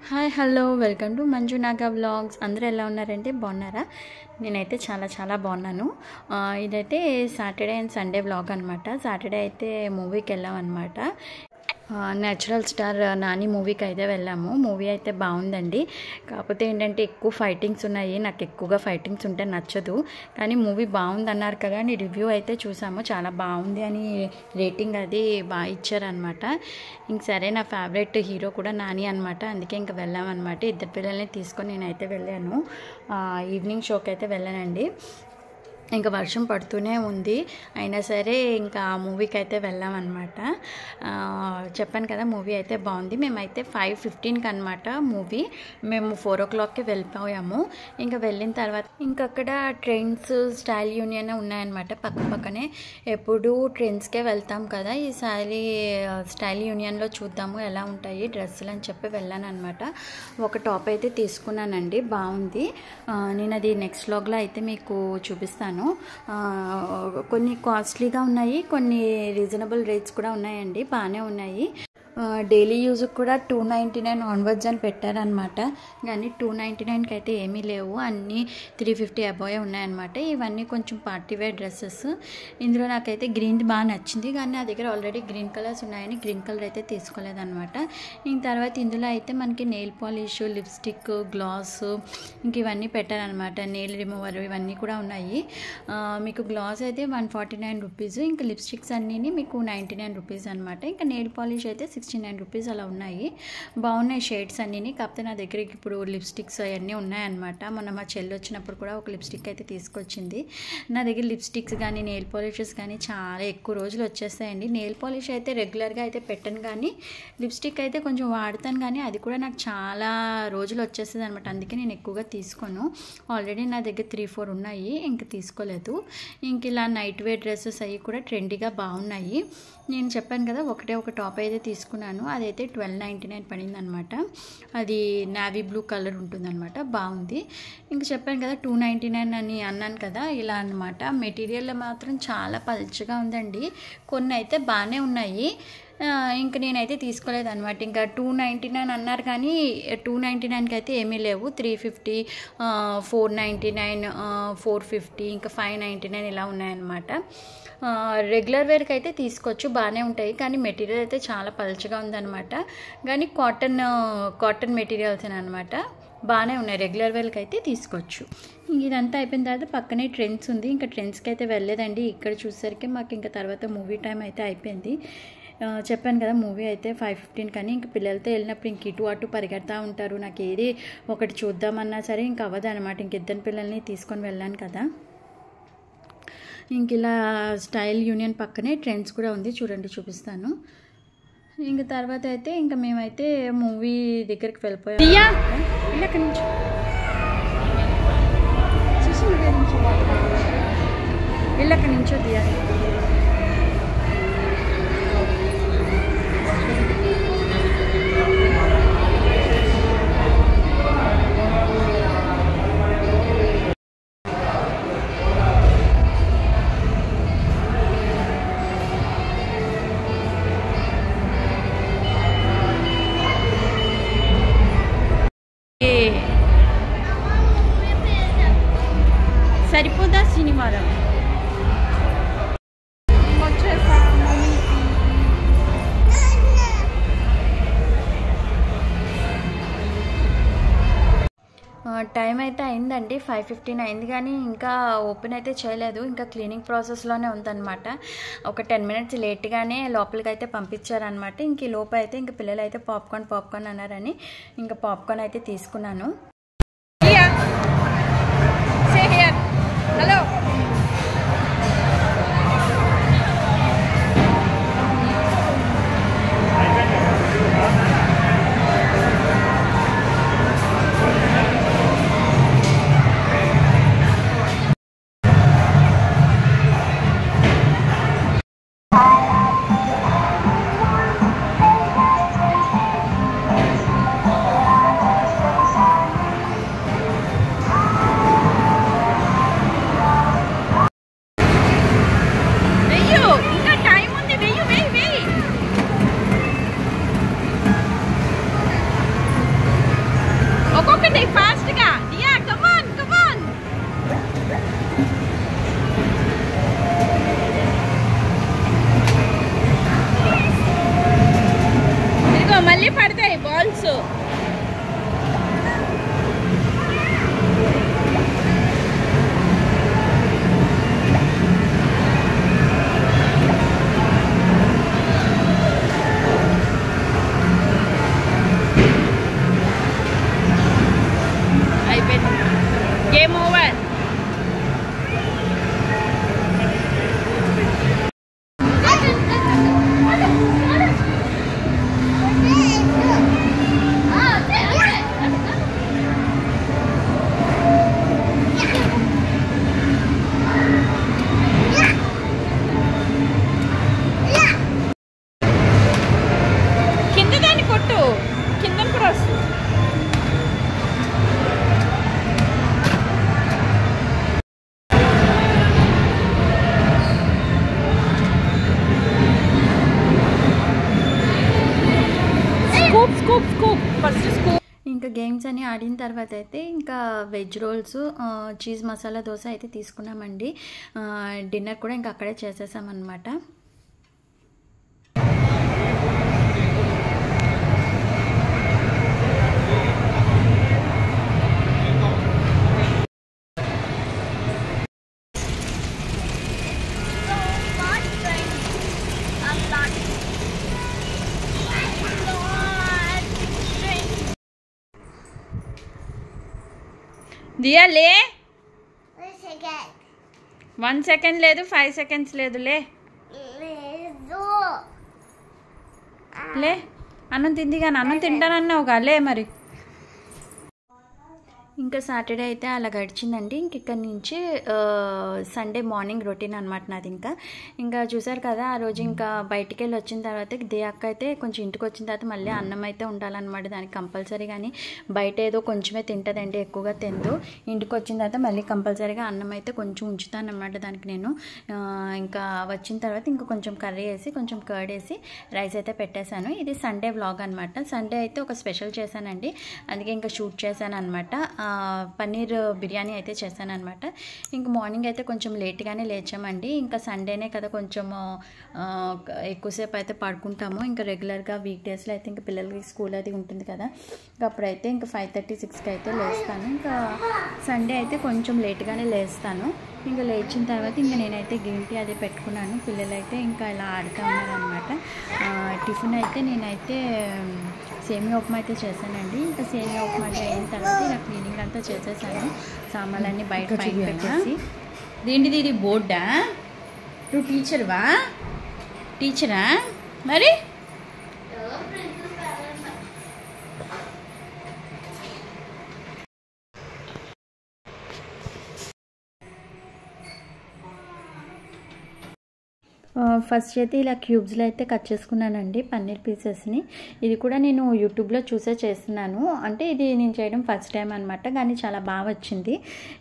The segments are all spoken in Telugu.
Hi hello welcome to Manju Naga vlogs. అందరూ ఎలా ఉన్నారంటే బాగున్నారా? నేనైతే చాలా చాలా బాగున్నాను. ఇదైతే సాటర్డే అండ్ సండే వ్లాగ్ అనమాట. సాటర్డే అయితే మూవీకి వెళ్ళాం అనమాట. న్యాచురల్ స్టార్ నాని మూవీకి అయితే వెళ్ళాము. మూవీ అయితే బాగుందండి. కాకపోతే ఏంటంటే ఎక్కువ ఫైటింగ్స్ ఉన్నాయి. నాకు ఎక్కువగా ఫైటింగ్స్ ఉంటే నచ్చదు. కానీ మూవీ బాగుంది అన్నారు కదా అని రివ్యూ అయితే చూసాము. చాలా బాగుంది అని రేటింగ్ అది బాగా ఇచ్చారనమాట. ఇంక సరే, నా ఫేవరెట్ హీరో కూడా నాని అనమాట. అందుకే ఇంక వెళ్ళామన్నమాట. ఇద్దరు పిల్లల్ని తీసుకొని నేనైతే వెళ్ళాను. ఈవినింగ్ షోకి అయితే వెళ్ళానండి. ఇంకా వర్షం పడుతూనే ఉంది, అయినా సరే ఇంకా మూవీకి అయితే వెళ్ళామన్నమాట. చెప్పాను కదా, మూవీ అయితే బాగుంది. మేమైతే 5:15కి అనమాట మూవీ. మేము 4 o'clockకి వెళ్ళిపోయాము. ఇంకా వెళ్ళిన తర్వాత ఇంకక్కడ ట్రెండ్స్, స్టైల్ యూనియన్ ఉన్నాయన్నమాట పక్కనే. ఎప్పుడు ట్రెండ్స్కే వెళ్తాం కదా, ఈసారి స్టైల్ యూనియన్లో చూద్దాము ఎలా ఉంటాయి డ్రెస్సులు అని చెప్పి వెళ్ళాను అనమాట. ఒక టాప్ అయితే తీసుకున్నానండి, బాగుంది. నేను అది నెక్స్ట్ వ్లాగ్లో అయితే మీకు చూపిస్తాను. కొన్ని కాస్ట్లీగా ఉన్నాయి, కొన్ని రీజనబుల్ రేట్స్ కూడా ఉన్నాయండి, బాగానే ఉన్నాయి. డైలీ యూజ్కి కూడా 299 ఆన్వర్డ్స్ అని పెట్టారనమాట. కానీ 299కి అయితే ఏమీ లేవు, అన్నీ 350 అబోవే ఉన్నాయన్నమాట. ఇవన్నీ కొంచెం పార్టీ వేర్ డ్రెస్సెస్. ఇందులో నాకైతే గ్రీన్ బాగా నచ్చింది, కానీ నా దగ్గర ఆల్రెడీ గ్రీన్ కలర్స్ ఉన్నాయని గ్రీన్ కలర్ అయితే తీసుకోలేదన్నమాట. ఇంక తర్వాత ఇందులో అయితే మనకి నెయిల్ పాలిష్, లిప్స్టిక్, గ్లాస్, ఇంక ఇవన్నీ పెట్టారనమాట. నెయిల్ రిమూవర్ ఇవన్నీ కూడా ఉన్నాయి. మీకు గ్లాస్ అయితే 149 రూపీస్, ఇంకా లిప్స్టిక్స్ అన్నీ మీకు 99 రూపీస్ అనమాట. ఇంకా నెయిల్ పాలిష్ అయితే 69 రూపీస్ అలా ఉన్నాయి. బాగున్నాయి షేడ్స్ అన్నీ. కాకపోతే నా దగ్గర ఇప్పుడు లిప్స్టిక్స్ అవన్నీ ఉన్నాయన్నమాట. మొన్న మా చెల్లి వచ్చినప్పుడు కూడా ఒక లిప్స్టిక్ అయితే తీసుకొచ్చింది. నా దగ్గర లిప్స్టిక్స్ కానీ నెయిల్ పాలిషెస్ కానీ చాలా ఎక్కువ రోజులు వచ్చేస్తాయండి. నెయిల్ పాలిష్ అయితే రెగ్యులర్గా అయితే పెట్టను, కానీ లిప్స్టిక్ అయితే కొంచెం వాడతాను, కానీ అది కూడా నాకు చాలా రోజులు వచ్చేస్తుంది అనమాట. అందుకే నేను ఎక్కువగా తీసుకోను. ఆల్రెడీ నా దగ్గర 3-4 ఉన్నాయి, ఇంక తీసుకోలేదు. ఇంక ఇలా నైట్ వేర్ డ్రెస్సెస్ అవి కూడా ట్రెండీగా బాగున్నాయి. నేను చెప్పాను కదా, ఒక టాప్ అయితే తీసుకున్నాను. అదైతే 1299 పడింది అనమాట. అది నావీ బ్లూ కలర్ ఉంటుందన్నమాట, బాగుంది. ఇంక చెప్పాను కదా 299 అని అన్నాను కదా, ఇలా అనమాట. మెటీరియల్ మాత్రం చాలా పల్చగా ఉందండి. కొన్ని అయితే బాగానే ఉన్నాయి. ఇంక నేనైతే తీసుకోలేదు అనమాట. ఇంకా 299 అన్నారు, కానీ 299కి అయితే ఏమీ లేవు. 350, 499, 450, ఇంకా 599 ఇలా ఉన్నాయన్నమాట. రెగ్యులర్ వేర్కి అయితే తీసుకోవచ్చు, బాగానే ఉంటాయి. కానీ మెటీరియల్ అయితే చాలా పల్చగా ఉందన్నమాట. కానీ కాటన్ మెటీరియల్స్ అనమాట, బాగానే ఉన్నాయి. రెగ్యులర్ వేర్కి అయితే తీసుకోవచ్చు. ఇదంతా అయిపోయిన తర్వాత పక్కనే ట్రెండ్స్ ఉంది. ఇంకా ట్రెండ్స్కి అయితే వెళ్ళలేదండి. ఇక్కడ చూసేసరికి మాకు ఇంకా తర్వాత మూవీ టైం అయితే అయిపోయింది. చెప్పాను కదా, మూవీ అయితే 5:15 కానీ ఇంక పిల్లలతో వెళ్ళినప్పుడు ఇంక ఇటు అటు పరిగెడతా ఉంటారు. నాకు ఏది ఒకటి చూద్దామన్నా సరే ఇంక అవ్వదు అనమాట. ఇంక ఇద్దరు పిల్లల్ని తీసుకొని వెళ్ళాను కదా. ఇంక ఇలా స్టైల్ యూనియన్ పక్కనే ట్రెండ్స్ కూడా ఉంది, చూడండి చూపిస్తాను. ఇంక తర్వాత అయితే ఇంక మేమైతే మూవీ దగ్గరికి వెళ్ళిపోయాము. ఇళ్ళకి నుంచో దియా. సరిపోదా శనివారం టైం అయితే అయిందండి. 5:15 అయింది, కానీ ఇంకా ఓపెన్ అయితే చేయలేదు. ఇంకా క్లీనింగ్ ప్రాసెస్లోనే ఉందన్నమాట. ఒక 10 మినిట్స్ లేట్గానే లోపలికి అయితే పంపించారనమాట. ఇంక ఈ లోపు అయితే ఇంక పిల్లలు అయితే పాప్కార్న్ అన్నారని ఇంకా పాప్కార్న్ అయితే తీసుకున్నాను. హలో, వచ్చేసాయి ఫాస్ట్గా. దియా కమాన్ కమాన్. ఇదిగో మళ్ళీ పడతాయి బాల్స్. Game over. కింద దాన్ని కొట్టు, కింద కూడా వస్తుంది. ఇంకా గేమ్స్ అని ఆడిన తర్వాత అయితే ఇంకా veg rolls, cheese masala dosa అయితే తీసుకున్నామండి. డిన్నర్ కూడా ఇంకా అక్కడే చేసేసామన్నమాట. దియా లే. 1 సెకండ్ లేదు, 5 సెకండ్స్ లేదు. లే లే, అన్నం తింది కానీ అన్నం తింటానన్నావుగా, లే మరి. ఇంకా సాటర్డే అయితే అలా గడిచిందండి. ఇంక ఇక్కడ నుంచి సండే మార్నింగ్ రొటీన్ అనమాట నాది. ఇంకా చూసారు కదా, ఆ రోజు ఇంకా బయటికి వెళ్ళి వచ్చిన తర్వాత దియక్క అయితే కొంచెం ఇంటికి వచ్చిన తర్వాత మళ్ళీ అన్నం అయితే ఉండాలన్నమాట దానికి కంపల్సరీ. కానీ బయట ఏదో కొంచెమే తింటుందండి, ఎక్కువగా తిందు. ఇంటికి వచ్చిన తర్వాత మళ్ళీ కంపల్సరీగా అన్నం అయితే కొంచెం ఉంచుతాను అనమాట దానికి నేను. ఇంకా వచ్చిన తర్వాత ఇంకా కొంచెం కర్రీ వేసి కొంచెం కర్డ్ వేసి రైస్ అయితే పెట్టేశాను. ఇది సండే వ్లాగ్ అనమాట. సండే అయితే ఒక స్పెషల్ చేశానండి, అందుకే ఇంకా షూట్ చేశాను అనమాట. పన్నీర్ బిర్యానీ అయితే చేశాను అనమాట. ఇంక మార్నింగ్ అయితే కొంచెం లేట్గానే లేచామండి. ఇంకా సండేనే కదా కొంచెం ఎక్కువసేపు అయితే పడుకుంటాము. ఇంకా రెగ్యులర్గా వీక్ డేస్లో అయితే ఇంకా పిల్లలకి స్కూల్ అది ఉంటుంది కదా, ఇంకా అప్పుడైతే ఇంకా 5:30, 6కి అయితే లేస్తాను. ఇంకా సండే అయితే కొంచెం లేట్గానే లేస్తాను. ఇంకా లేచిన తర్వాత ఇంకా నేనైతే గ్రీన్ టీ అది పెట్టుకున్నాను. పిల్లలైతే ఇంకా ఇలా ఆడుతూ ఉన్నారనమాట. టిఫిన్ అయితే నేనైతే సేమియా ఉప్మా అయితే చేశానండి. ఇంకా సేమియా ఉప్మా అయిన తర్వాత ఇలా క్లీనింగ్ అంతా చేసేసాను. సామాన్లన్నీ బయట పెట్టేసి. దేంటిది ఇది బోర్డా? నువ్వు టీచర్వా? టీచరా మరి? ఫస్ట్ అయితే ఇలా క్యూబ్స్లో అయితే కట్ చేసుకున్నానండి పన్నీర్ పీసెస్ని. ఇది కూడా నేను యూట్యూబ్లో చూసే చేస్తున్నాను. అంటే ఇది నేను చేయడం ఫస్ట్ టైం అనమాట, కానీ చాలా బాగా వచ్చింది.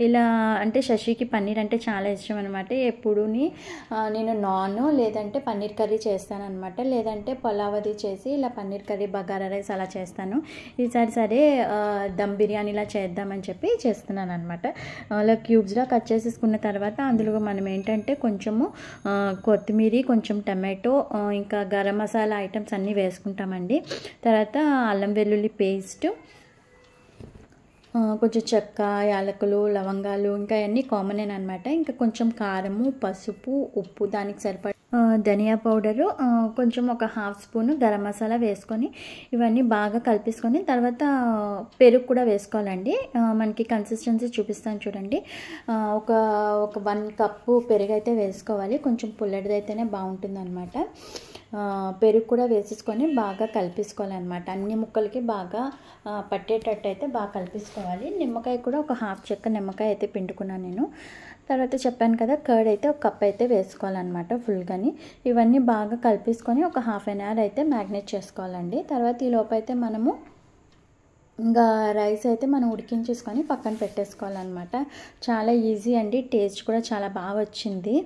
ఇలా అంటే శశికి పన్నీర్ అంటే చాలా ఇష్టం అనమాట. ఎప్పుడూని నేను నాన్ లేదంటే పన్నీర్ కర్రీ చేస్తాను అనమాట, లేదంటే పులావ్ అది చేసి ఇలా పన్నీర్ కర్రీ బగారా రైస్ అలా చేస్తాను. ఈసారి సరే దమ్ బిర్యానీలా చేద్దామని చెప్పి చేస్తున్నాను అనమాట. అలా క్యూబ్స్లో కట్ చేసేసుకున్న తర్వాత అందులో మనం ఏంటంటే కొంచెము కొత్తిమీర, కొంచెం టమాటో, ఇంకా గరం మసాలా ఐటమ్స్ అన్నీ వేసుకుంటామండి. తర్వాత అల్లం వెల్లుల్లి పేస్ట్, కొంచెం చెక్క, యాలకులు, లవంగాలు, ఇంకా అన్నీ కామన్ అనమాట. ఇంకా కొంచెం కారము, పసుపు, ఉప్పు, దానికి సరిపడా ధనియా పౌడరు, కొంచెం ఒక 1/2 స్పూను గరం మసాలా వేసుకొని ఇవన్నీ బాగా కలిపేసుకొని తర్వాత పెరుగు కూడా వేసుకోవాలండి. మనకి కన్సిస్టెన్సీ చూపిస్తాను చూడండి. ఒక 1 కప్పు పెరుగు అయితే వేసుకోవాలి. కొంచెం పుల్లటిది అయితేనే బాగుంటుంది అనమాట. పెరుగు కూడా వేసేసుకొని బాగా కలిపేసుకోవాలన్నమాట. అన్ని ముక్కలకి బాగా పట్టేటట్టు అయితే బాగా కలిపేసుకోవాలి. నిమ్మకాయ కూడా ఒక 1/2 చెక్క నిమ్మకాయ అయితే పిండుకున్నాను నేను. తర్వాత చెప్పాను కదా, కర్డ్ అయితే 1 కప్ అయితే వేసుకోవాలన్నమాట ఫుల్గాని. ఇవన్నీ బాగా కలిపేసుకొని ఒక 1/2 an hour అయితే మ్యాగ్నేట్ చేసుకోవాలండి. తర్వాత ఈ లోపు అయితే మనము ఇంకా రైస్ అయితే మనం ఉడికించేసుకొని పక్కన పెట్టేసుకోవాలన్నమాట. చాలా ఈజీ అండి, టేస్ట్ కూడా చాలా బాగా వచ్చింది.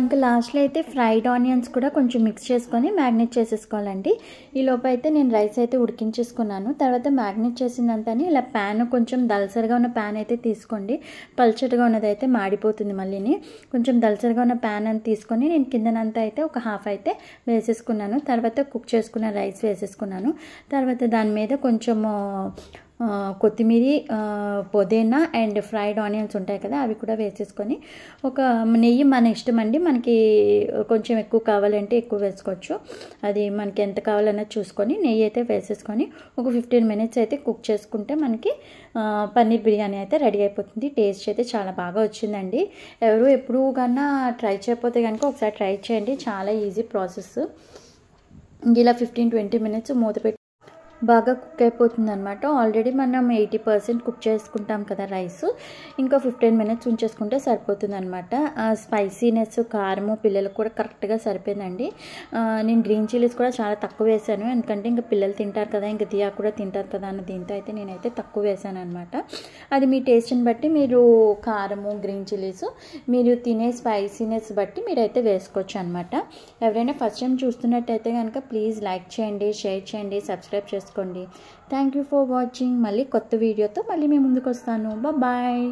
ఇంకా లాస్ట్లో అయితే ఫ్రైడ్ ఆనియన్స్ కూడా కొంచెం మిక్స్ చేసుకొని మ్యాగ్నేట్ చేసేసుకోవాలండి. ఈ లోపు అయితే నేను రైస్ అయితే ఉడికించేసుకున్నాను. తర్వాత మ్యాగ్నేట్ చేసిందంతా ఇలా ప్యాన్ కొంచెం దలసరిగా ఉన్న ప్యాన్ అయితే తీసుకోండి. పల్చటిగా ఉన్నది అయితే మాడిపోతుంది మళ్ళీని. కొంచెం దలసరిగా ఉన్న ప్యాన్ అని తీసుకొని నేను కిందనంతా అయితే ఒక హాఫ్ అయితే వేసేసుకున్నాను. తర్వాత కుక్ చేసుకున్న రైస్ వేసేసుకున్నాను. తర్వాత దాని మీద కొంచెము కొత్తిమీర, పుదీనా అండ్ ఫ్రైడ్ ఆనియన్స్ ఉంటాయి కదా, అవి కూడా వేసేసుకొని ఒక నెయ్యి మన ఇష్టం అండి. మనకి కొంచెం ఎక్కువ కావాలంటే ఎక్కువ వేసుకోవచ్చు. అది మనకి ఎంత కావాలన్నది చూసుకొని నెయ్యి అయితే వేసేసుకొని ఒక 15 మినిట్స్ అయితే కుక్ చేసుకుంటే మనకి పన్నీర్ బిర్యానీ అయితే రెడీ అయిపోతుంది. టేస్ట్ అయితే చాలా బాగా వచ్చిందండి. ఎవరు ఎప్పుడు కన్నా ట్రై చేయకపోతే కనుక ఒకసారి ట్రై చేయండి. చాలా ఈజీ ప్రాసెస్. ఇలా 15-20 మినిట్స్ మూత పెట్టి బాగా కుక్ అయిపోతుంది అనమాట. ఆల్రెడీ మనం 80% కుక్ చేసుకుంటాం కదా రైస్. ఇంకా 15 మినిట్స్ ఉంచేసుకుంటే సరిపోతుంది అనమాట. స్పైసీనెస్, కారము పిల్లలకు కూడా కరెక్ట్గా సరిపోయిందండి. నేను గ్రీన్ చిల్లీస్ కూడా చాలా తక్కువ వేసాను, ఎందుకంటే ఇంకా పిల్లలు తింటారు కదా, ఇంకా దియా కూడా తింటారు కదా అన్న దీంతో అయితే నేనైతే తక్కువ వేసాను అనమాట. అది మీ టేస్ట్ని బట్టి మీరు కారము, గ్రీన్ చిల్లీస్ మీరు తినే స్పైసీనెస్ బట్టి మీరైతే వేసుకోవచ్చు అనమాట. ఎవరైనా ఫస్ట్ టైం చూస్తున్నట్టయితే కనుక ప్లీజ్ లైక్ చేయండి, షేర్ చేయండి, సబ్స్క్రైబ్ చేసుకోండి. Thank you for watching. మళ్ళీ కొత్త వీడియోతో మళ్ళీ మీ ముందుకు వస్తాను. బాయ్.